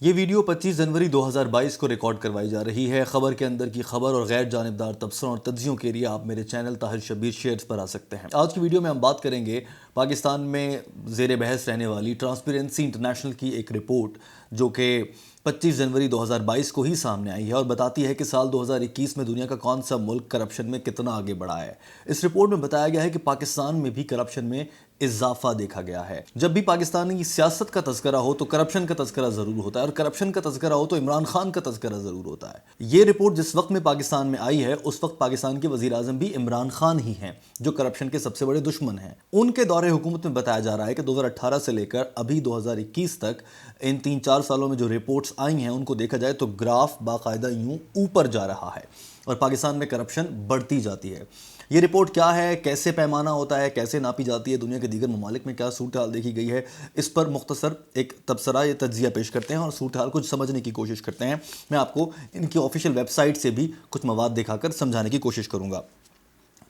یہ ویڈیو 25 جنوری 2022 کو ریکارڈ کروائی جا رہی ہے۔ خبر کے اندر کی خبر اور غیر جانبدار تبصروں اور تجزیوں کے لیے آپ میرے چینل طاہر شبیر شیئرز پر آ سکتے ہیں۔ آج کی ویڈیو میں ہم بات کریں گے پاکستان میں زیر بحث رہنے والی ٹرانسپیرنسی انٹرنیشنل کی ایک رپورٹ جو کہ 25 جنوری 2022 کو ہی سامنے آئی ہے اور بتاتی ہے کہ سال 2021 میں دنیا کا کون سا ملک کرپشن میں کتنا آگے بڑھا ہے۔ اس رپورٹ میں بتایا گیا ہے کہ پاکستان میں بھی کرپشن میں اضافہ دیکھا گیا ہے۔ جب بھی پاکستانی سیاست کا تذکرہ ہو تو کرپشن کا تذکرہ ضرور ہوتا ہے، اور کرپشن کا تذکرہ ہو تو عمران خان کا تذکرہ ضرور ہوتا ہے۔ یہ رپورٹ جس وقت میں پاکستان میں آئی ہے اس وقت پاکستان کے وزیر اعظم بھی عمران خان ہی ہیں، جو کرپشن کے سب سے بڑے دشمن ہیں۔ ان کے دور حکومت میں بتایا جا رہا ہے کہ 2018 سے لے کر ابھی 2021 تک ان 3-4 سالوں میں جو رپورٹس آئی ہیں ان کو دیکھا جائے تو گراف باقاعدہ یوں اوپر جا رہا ہے اور پاکستان میں کرپشن بڑھتی جاتی ہے۔ یہ رپورٹ کیا ہے، کیسے پیمانہ ہوتا ہے، کیسے ناپی جاتی ہے، دنیا کے دیگر ممالک میں کیا صورتحال دیکھی گئی ہے، اس پر مختصر ایک تبصرہ یا تجزیہ پیش کرتے ہیں اور صورتحال کو سمجھنے کی کوشش کرتے ہیں۔ میں آپ کو ان کی آفیشیل ویب سائٹ سے بھی کچھ مواد دکھا کر سمجھانے کی کوشش کروں گا۔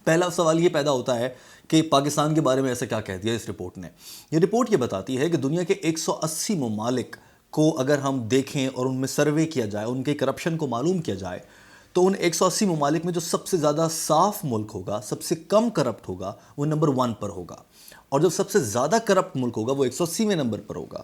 پہلا سوال یہ پیدا ہوتا ہے کہ پاکستان کے بارے میں ایسا کیا کہہ دیا اس رپورٹ نے۔ یہ رپورٹ یہ بتاتی ہے کہ دنیا کے 180 ممالک کو اگر ہم دیکھیں اور ان میں سروے کیا جائے، ان کے کرپشن کو معلوم کیا جائے، تو ان 180 ممالک میں جو سب سے زیادہ صاف ملک ہوگا، سب سے کم کرپٹ ہوگا، وہ نمبر 1 پر ہوگا، اور جو سب سے زیادہ کرپٹ ملک ہوگا وہ 180ویں نمبر پر ہوگا۔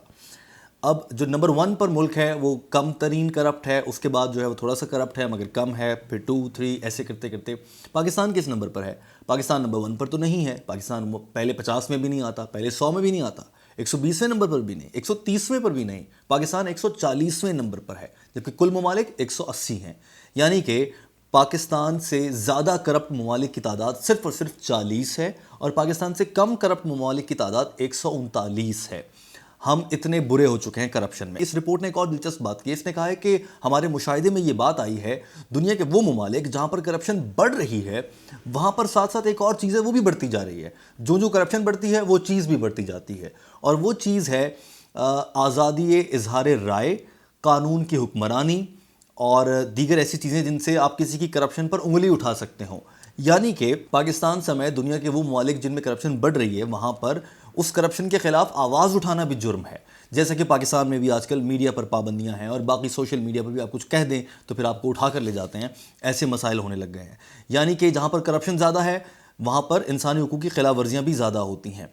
اب جو نمبر 1 پر ملک ہے وہ کم ترین کرپٹ ہے، اس کے بعد جو ہے وہ تھوڑا سا کرپٹ ہے مگر کم ہے، پھر 2 3 ایسے کرتے کرتے پاکستان کس نمبر پر ہے؟ پاکستان نمبر 1 پر تو نہیں ہے، پاکستان پہلے 50 میں بھی نہیں آتا، پہلے 100 میں بھی نہیں آتا، 120ویں نمبر پر بھی نہیں، 130ویں پر بھی نہیں، پاکستان 140ویں نمبر پر ہے، جبکہ کل ممالک 180 ہیں۔ یعنی کہ پاکستان سے زیادہ کرپٹ ممالک کی تعداد صرف اور صرف 40 ہے اور پاکستان سے کم کرپٹ ممالک کی تعداد 139 ہے۔ ہم اتنے برے ہو چکے ہیں کرپشن میں۔ اس رپورٹ نے ایک اور دلچسپ بات کی، اس نے کہا ہے کہ ہمارے مشاہدے میں یہ بات آئی ہے دنیا کے وہ ممالک جہاں پر کرپشن بڑھ رہی ہے وہاں پر ساتھ ساتھ ایک اور چیز ہے وہ بھی بڑھتی جا رہی ہے۔ جو کرپشن بڑھتی ہے وہ چیز بھی بڑھتی جاتی ہے، اور وہ چیز ہے آزادی اظہار رائے، قانون کی حکمرانی اور دیگر ایسی چیزیں جن سے آپ کسی کی کرپشن پر انگلی اٹھا سکتے ہوں۔ یعنی کہ پاکستان سمیت دنیا کے وہ ممالک جن میں کرپشن بڑھ رہی ہے وہاں پر اس کرپشن کے خلاف آواز اٹھانا بھی جرم ہے۔ جیسا کہ پاکستان میں بھی آج کل میڈیا پر پابندیاں ہیں اور باقی سوشل میڈیا پر بھی آپ کچھ کہہ دیں تو پھر آپ کو اٹھا کر لے جاتے ہیں، ایسے مسائل ہونے لگ گئے ہیں۔ یعنی کہ جہاں پر کرپشن زیادہ ہے وہاں پر انسانی حقوق کی خلاف ورزیاں بھی زیادہ ہوتی ہیں۔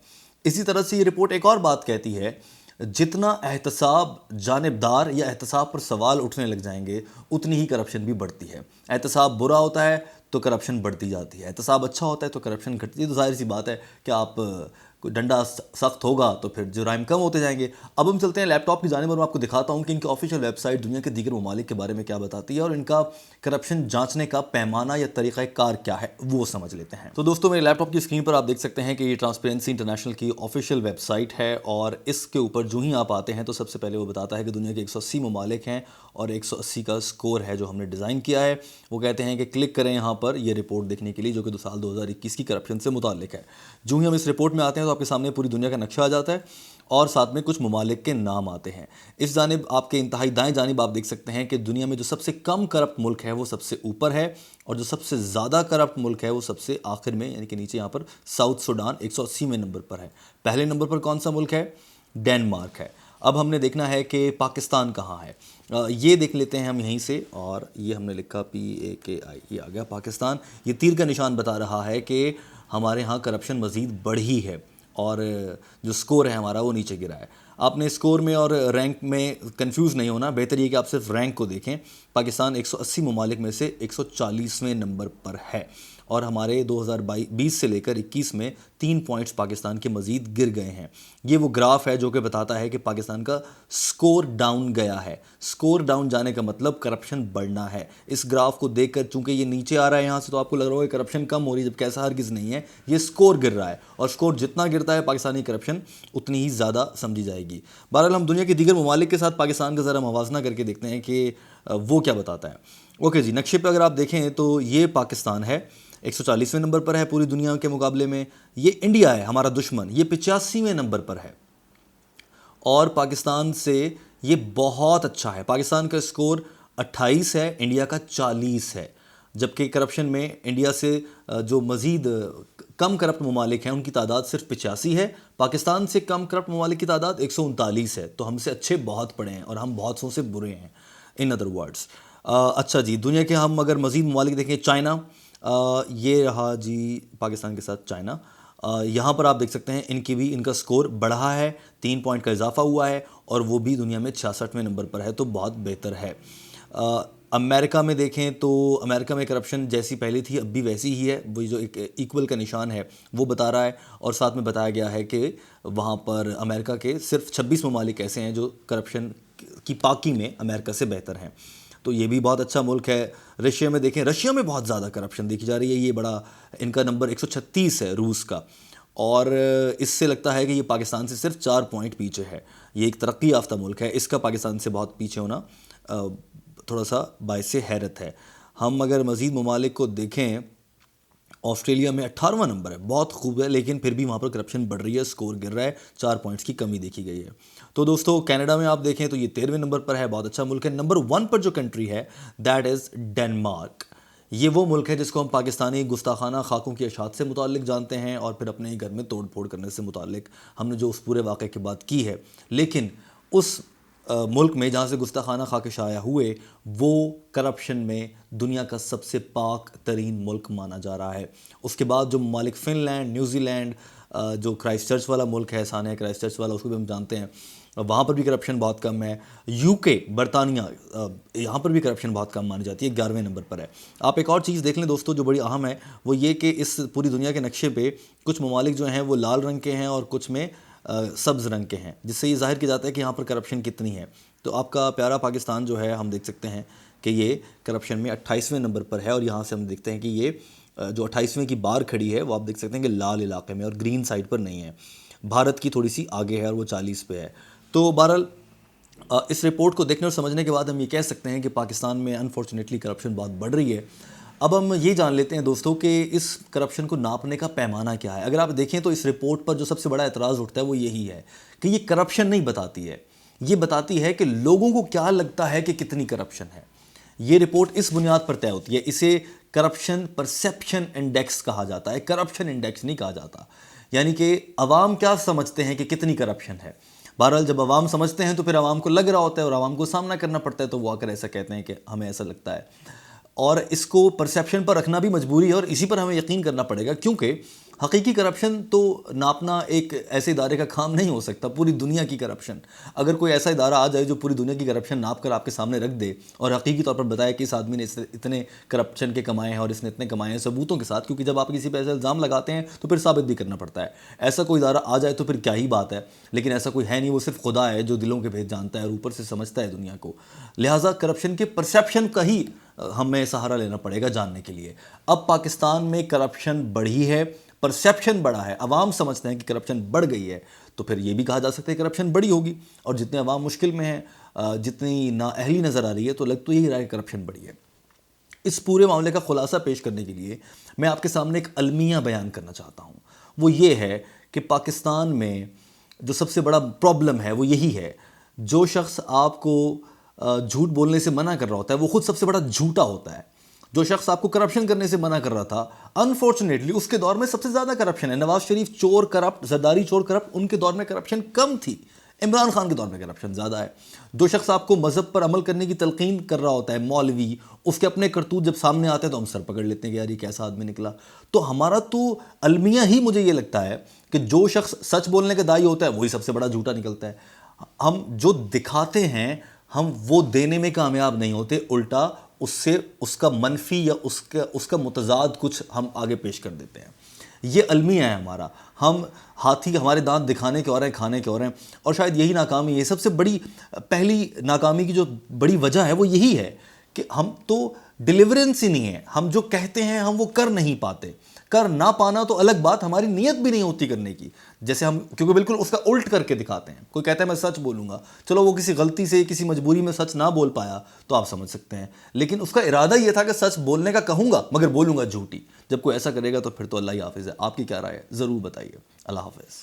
اسی طرح سے یہ رپورٹ ایک اور بات کہتی ہے، جتنا احتساب جانبدار یا احتساب پر سوال اٹھنے لگ جائیں گے اتنی ہی کرپشن بھی بڑھتی ہے۔ احتساب برا ہوتا ہے تو کرپشن بڑھتی جاتی ہے، احتساب اچھا ہوتا ہے تو کرپشن گھٹتی ہے۔ تو ظاہر سی بات ہے کہ آپ ڈنڈا سخت ہوگا تو پھر جرائم کم ہوتے جائیں گے۔ اب ہم چلتے ہیں لیپ ٹاپ کی جانب اور میں آپ کو دکھاتا ہوں کہ ان کی آفیشیل ویب سائٹ دنیا کے دیگر ممالک کے بارے میں کیا بتاتی ہے اور ان کا کرپشن جانچنے کا پیمانہ یا طریقہ کار کیا ہے وہ سمجھ لیتے ہیں۔ تو دوستوں میرے لیپ ٹاپ کی اسکرین پر آپ دیکھ سکتے ہیں کہ یہ ٹرانسپیرنسی انٹرنیشنل کی آفیشیل ویب سائٹ ہے، اور اس کے اوپر جو ہی آپ آتے ہیں تو سب سے پہلے وہ بتاتا ہے کہ دنیا کے 180 ممالک ہیں اور 180 کا سکور ہے جو ہم نے ڈیزائن کیا ہے۔ وہ کہتے ہیں کہ کلک کریں یہاں پر یہ رپورٹ دیکھنے کے لیے جو کہ سال 2021 کی کرپشن سے متعلق ہے۔ جو ہی ہم اس رپورٹ میں آتے ہیں تو آپ کے سامنے پوری دنیا کا نقشہ آ جاتا ہے اور ساتھ میں کچھ ممالک کے نام آتے ہیں۔ اس جانب آپ کے انتہائی دائیں جانب آپ دیکھ سکتے ہیں کہ دنیا میں جو سب سے کم کرپٹ ملک ہے وہ سب سے اوپر ہے، اور جو سب سے زیادہ کرپٹ ملک ہے وہ سب سے آخر میں، یعنی کہ نیچے یہاں پر ساؤتھ سوڈان 180ویں نمبر پر ہے۔ پہلے نمبر پر کون سا ملک ہے؟ ڈینمارک ہے۔ اب ہم نے دیکھنا ہے کہ پاکستان کہاں ہے۔ یہ دیکھ لیتے ہیں ہم یہیں سے، اور یہ ہم نے لکھا PAKI، یہ آ گیا پاکستان۔ یہ تیر کا نشان بتا رہا ہے کہ ہمارے ہاں کرپشن مزید بڑھی ہے اور جو سکور ہے ہمارا وہ نیچے گرا ہے۔ آپ نے سکور میں اور رینک میں کنفیوز نہیں ہونا، بہتر یہ کہ آپ صرف رینک کو دیکھیں۔ پاکستان 180 ممالک میں سے 140ویں نمبر پر ہے، اور ہمارے 2020 سے لے کر 21 میں 3 پوائنٹس پاکستان کے مزید گر گئے ہیں۔ یہ وہ گراف ہے جو کہ بتاتا ہے کہ پاکستان کا سکور ڈاؤن گیا ہے۔ سکور ڈاؤن جانے کا مطلب کرپشن بڑھنا ہے۔ اس گراف کو دیکھ کر چونکہ یہ نیچے آ رہا ہے یہاں سے تو آپ کو لگ رہا ہوگا کہ کرپشن کم ہو رہی ہے، جبکہ ایسا ہرگز نہیں ہے، یہ سکور گر رہا ہے، اور سکور جتنا گرتا ہے پاکستانی کرپشن اتنی ہی زیادہ سمجھی جائے گی۔ بہرحال ہم دنیا کے دیگر ممالک کے ساتھ پاکستان کا ذرا موازنہ کر کے دیکھتے ہیں کہ وہ کیا بتاتا ہے۔ اوکے جی، نقشے پہ اگر آپ دیکھیں تو یہ پاکستان ہے، 140ویں نمبر پر ہے پوری دنیا کے مقابلے میں۔ یہ انڈیا ہے ہمارا دشمن، یہ 85ویں نمبر پر ہے، اور پاکستان سے یہ بہت اچھا ہے۔ پاکستان کا سکور 28 ہے، انڈیا کا 40 ہے، جبکہ کرپشن میں انڈیا سے جو مزید کم کرپٹ ممالک ہیں ان کی تعداد صرف 85 ہے. پاکستان سے کم کرپٹ ممالک کی تعداد 139 ہے. تو ہم سے اچھے بہت پڑے ہیں اور ہم بہت سو سے برے ہیں ان ادر ورڈز. اچھا جی، دنیا کے ہم اگر مزید ممالک دیکھیں، چائنا، یہ رہا جی پاکستان کے ساتھ چائنا. یہاں پر آپ دیکھ سکتے ہیں ان کی بھی ان کا سکور بڑھا ہے، 3 پوائنٹ کا اضافہ ہوا ہے اور وہ بھی دنیا میں 66ویں نمبر پر ہے، تو بہت بہتر ہے. امریکہ میں دیکھیں تو امریکہ میں کرپشن جیسی پہلی تھی اب بھی ویسی ہی ہے. وہی جو ایک ایکول کا نشان ہے وہ بتا رہا ہے، اور ساتھ میں بتایا گیا ہے کہ وہاں پر امریکہ کے صرف 26 ممالک ایسے ہیں جو کرپشن کی پاکی میں امریکہ سے بہتر ہیں. تو یہ بھی بہت اچھا ملک ہے. رشیا میں دیکھیں، رشیا میں بہت زیادہ کرپشن دیکھی جا رہی ہے. یہ بڑا ان کا نمبر 136 ہے روس کا، اور اس سے لگتا ہے کہ یہ پاکستان سے صرف 4 پوائنٹ پیچھے ہے. یہ ایک ترقی یافتہ ملک ہے، اس کا پاکستان سے بہت پیچھے ہونا تھوڑا سا باعث حیرت ہے. ہم اگر مزید ممالک کو دیکھیں، آسٹریلیا میں 18واں نمبر ہے، بہت خوب ہے، لیکن پھر بھی وہاں پر کرپشن بڑھ رہی ہے، سکور گر رہا ہے، 4 پوائنٹس کی کمی دیکھی گئی ہے. تو دوستو کینیڈا میں آپ دیکھیں تو یہ 13ویں نمبر پر ہے، بہت اچھا ملک ہے. نمبر 1 پر جو کنٹری ہے دیٹ از ڈنمارک. یہ وہ ملک ہے جس کو ہم پاکستانی گستاخانہ خاکوں کی اشاعت سے متعلق جانتے ہیں، اور پھر اپنے ہی گھر میں توڑ پھوڑ کرنے سے متعلق ہم نے جو اس پورے واقعے کی بات کی ہے. لیکن اس ملک میں جہاں سے گستاخانہ خاکے شائع ہوئے، وہ کرپشن میں دنیا کا سب سے پاک ترین ملک مانا جا رہا ہے. اس کے بعد جو ممالک فن لینڈ، نیوزی لینڈ، جو کرائسٹ چرچ والا ملک ہے، سانحہ کرائسٹ چرچ والا، اس کو بھی ہم جانتے ہیں، وہاں پر بھی کرپشن بہت کم ہے. یو کے، برطانیہ، یہاں پر بھی کرپشن بہت کم مانی جاتی ہے، 11ویں نمبر پر ہے. آپ ایک اور چیز دیکھ لیں دوستو جو بڑی اہم ہے، وہ یہ کہ اس پوری دنیا کے نقشے پہ کچھ ممالک جو ہیں وہ لال رنگ کے ہیں اور کچھ میں سبز رنگ کے ہیں، جس سے یہ ظاہر کیا جاتا ہے کہ یہاں پر کرپشن کتنی ہے. تو آپ کا پیارا پاکستان جو ہے، ہم دیکھ سکتے ہیں کہ یہ کرپشن میں 28ویں نمبر پر ہے، اور یہاں سے ہم دیکھتے ہیں کہ یہ جو 28ویں کی بار کھڑی ہے وہ آپ دیکھ سکتے ہیں کہ لال علاقے میں اور گرین سائڈ پر نہیں ہے. بھارت کی تھوڑی سی آگے ہے اور وہ 40 پہ ہے. تو بہرحال اس رپورٹ کو دیکھنے اور سمجھنے کے بعد ہم یہ کہہ سکتے ہیں کہ پاکستان میں انفارچونیٹلی کرپشن بہت بڑھ رہی ہے. اب ہم یہ جان لیتے ہیں دوستوں کہ اس کرپشن کو ناپنے کا پیمانہ کیا ہے. اگر آپ دیکھیں تو اس رپورٹ پر جو سب سے بڑا اعتراض اٹھتا ہے وہ یہی ہے کہ یہ کرپشن نہیں بتاتی ہے، یہ بتاتی ہے کہ لوگوں کو کیا لگتا ہے کہ کتنی کرپشن ہے. یہ رپورٹ اس بنیاد پر طے ہوتی ہے. اسے کرپشن پرسیپشن انڈیکس کہا جاتا ہے، کرپشن انڈیکس نہیں کہا جاتا. یعنی کہ عوام کیا سمجھتے ہیں کہ کتنی کرپشن ہے. بہرحال جب عوام سمجھتے ہیں تو پھر عوام کو لگ رہا ہوتا ہے اور عوام کو سامنا کرنا پڑتا ہے، تو وہ آ کر ایسا کہتے ہیں کہ ہمیں ایسا لگتا ہے. اور اس کو پرسیپشن پر رکھنا بھی مجبوری ہے، اور اسی پر ہمیں یقین کرنا پڑے گا، کیونکہ حقیقی کرپشن تو ناپنا ایک ایسے ادارے کا کام نہیں ہو سکتا. پوری دنیا کی کرپشن، اگر کوئی ایسا ادارہ آ جائے جو پوری دنیا کی کرپشن ناپ کر آپ کے سامنے رکھ دے اور حقیقی طور پر بتائے کہ اس آدمی نے اتنے کرپشن کے کمائے ہیں اور اس نے اتنے کمائے ہیں ثبوتوں کے ساتھ، کیونکہ جب آپ کسی پہ ایسا الزام لگاتے ہیں تو پھر ثابت بھی کرنا پڑتا ہے. ایسا کوئی ادارہ آ جائے تو پھر کیا ہی بات ہے، لیکن ایسا کوئی ہے نہیں. وہ صرف خدا ہے جو دلوں کے بھید جانتا ہے اور اوپر سے سمجھتا ہے دنیا کو. لہٰذا کرپشن کے پرسیپشن کا ہی ہمیں سہارا لینا پڑے گا جاننے کے لیے. اب پاکستان میں کرپشن بڑھی ہے، پرسیپشن بڑھا ہے، عوام سمجھتے ہیں کہ کرپشن بڑھ گئی ہے، تو پھر یہ بھی کہا جا سکتا ہے کہ کرپشن بڑی ہوگی. اور جتنے عوام مشکل میں ہیں، جتنی نااہلی نظر آ رہی ہے، تو لگ تو یہی رہا ہے کہ کرپشن بڑھی ہے. اس پورے معاملے کا خلاصہ پیش کرنے کے لیے میں آپ کے سامنے ایک المیہ بیان کرنا چاہتا ہوں. وہ یہ ہے کہ پاکستان میں جو سب سے بڑا پرابلم ہے وہ یہی ہے، جو شخص آپ کو جھوٹ بولنے سے منع کر رہا ہوتا ہے وہ خود سب سے بڑا جھوٹا ہوتا ہے. جو شخص آپ کو کرپشن کرنے سے منع کر رہا تھا، انفارچونیٹلی اس کے دور میں سب سے زیادہ کرپشن ہے. نواز شریف چور کرپٹ، زرداری چور کرپٹ، ان کے دور میں کرپشن کم تھی. عمران خان کے دور میں کرپشن زیادہ ہے. جو شخص آپ کو مذہب پر عمل کرنے کی تلقین کر رہا ہوتا ہے، مولوی، اس کے اپنے کرتوت جب سامنے آتے ہیں تو ہم سر پکڑ لیتے ہیں کہ یار یہ کیسا آدمی نکلا. تو ہمارا تو المیہ ہی مجھے یہ لگتا ہے کہ جو شخص سچ بولنے کا داعی ہوتا ہے وہی سب سے بڑا جھوٹا نکلتا ہے. ہم جو دکھاتے ہیں ہم وہ دینے میں کامیاب نہیں ہوتے، الٹا اس کا منفی یا اس کا متضاد کچھ ہم آگے پیش کر دیتے ہیں. یہ المیہ ہے ہمارا. ہم ہاتھی ہمارے دانت دکھانے کے اور ہیں، کھانے کے اور ہیں. اور شاید یہی ناکامی ہے، سب سے بڑی پہلی ناکامی کی جو بڑی وجہ ہے وہ یہی ہے کہ ہم تو ڈیلیورنس ہی نہیں ہے. ہم جو کہتے ہیں ہم وہ کر نہیں پاتے. کر نہ پانا تو الگ بات، ہماری نیت بھی نہیں ہوتی کرنے کی. جیسے ہم کیونکہ بالکل اس کا الٹ کر کے دکھاتے ہیں. کوئی کہتا ہے میں سچ بولوں گا، چلو وہ کسی غلطی سے کسی مجبوری میں سچ نہ بول پایا تو آپ سمجھ سکتے ہیں، لیکن اس کا ارادہ یہ تھا کہ سچ بولنے کا کہوں گا مگر بولوں گا جھوٹی. جب کوئی ایسا کرے گا تو پھر تو اللہ ہی حافظ ہے. آپ کی کیا رائے ہے ضرور بتائیے. اللہ حافظ.